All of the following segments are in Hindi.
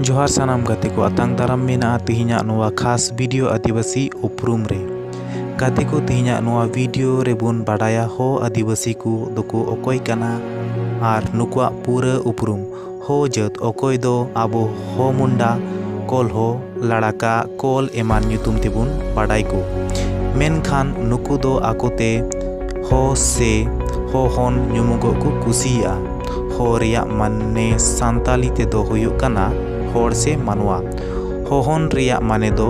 जोहार सानाम गाते को आतांग दाराम मेना तिहिना नोवा खास वीडियो आदिवासी उपरूम रे गाते को तिहिना नोवा वीडियो रे बुन बाडाया हो आदिवासी को दोको ओकोय काना आर नुकुआ पूरा उपरूम हो जत ओकोय दो आबो हो मुंडा कोल हो लड़ाका कोल एमान ᱧᱩᱛᱩᱢ तेबुन बाडाय को मेनखान नुकु दो आकोते हो से हो होन ᱧᱩᱢᱩᱜᱚᱜ को कुसिया हो रिया माने सांताली ते दो हुयुग काना होड़ से मानवा होहन रिया माने दो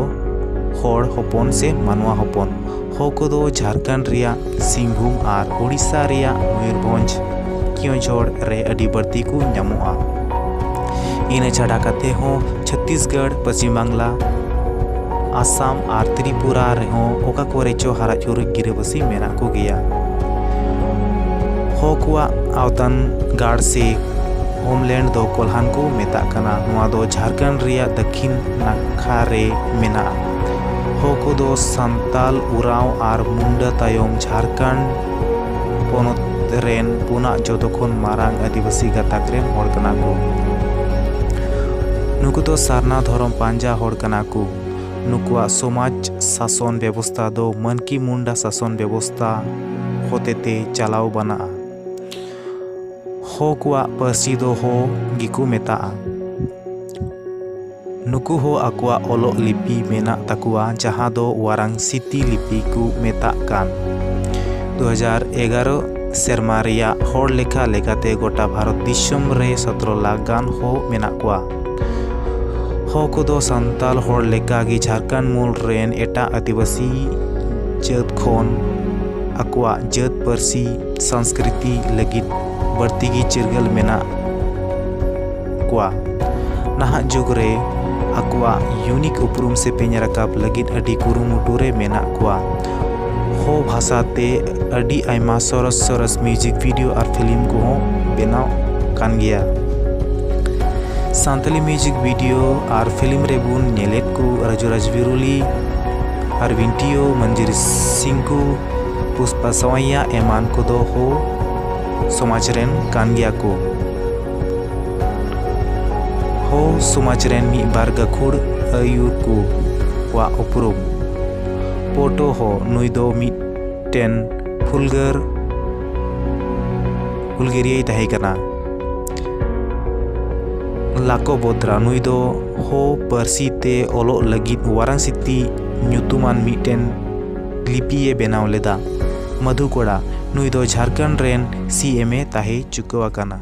होड़ होपन से मानवा होपन हो को दो झारखंड रिया सिंहभूम आर उड़ीसा रिया मयूरभंज क्योंझोड़ रे अडी बर्ती को ᱧᱟᱢᱚᱜᱼᱟ। इन छाड़ा काते हो छत्तीसगढ़ पश्चिम बांग्ला आसाम आर त्रिपुरा रेहों ओका कोरे चो हारा चुर गिरेबसी मेना को गया हो कुआ आवतन गाड़ से होमलैंड दो कोल्हान को मेता कना नुआ दो झारखंड रिया दक्षिण नाखा रे मेना हो को दो संताल उराव आर मुंडा तायम झारखंड पोनत रेन पुना जोतोखन मारांग आदिवासी गाताक रेन होड़ कना को नुकु दो सारना धर्म पांजा होड़ कना को नुकुआ समाज शासन व्यवस्था दो मन की मुंडा शासन व्यवस्था होतेते चलाव बना हो कुआ पर्सी दो हो गिकु मेता नुकु हो आकुआ ओलो लिपि मेना तकुआ जहां दो वारांग सिटी लिपि को मेता कान 2011 सेरमा रिया होड़ लेखा लेखाते गोटा भारत दिसम रे 17 लाख गान हो मेना कुआ हो को दो संताल होड़ लेखा गी झारखंड मूल रेन एटा आदिवासी जात खोन आकुआ जात पर्सी संस्कृति लगित बढ़ती की चिरगल मेना कुआ नाहा जुग रे आकुआ यूनिक उपरूम से पेñ रकाब लगित अडी कुरुमुटु रे मेना कुआ हो भाषाते अडी आयमा सरस सरस म्यूजिक वीडियो और फिल्म को हो बेनाव कान गया सांतली म्यूजिक वीडियो और फिल्म रे बुन नेलेट को राजूराज विरुली अरविंटियो मंजिर सिंह को पुष्पा सवैया एमान को दो हो समाज रेन कान गया को हो समाज रेन मी बार गखुड़ आयुर को वा उपरूम पोटो हो नुई दो मिटेन फुलगेरिया तहे कना लाको बोद्रा नुई दो हो पर्सी ते ओलो लगित वारांग सिटी ᱧᱩᱛᱩᱢᱟᱱ मिटेन लिपिए बेनाव लेदा मधु कोड़ा नुई दो झारखंड रेन CMA ताहे चुकवा काना।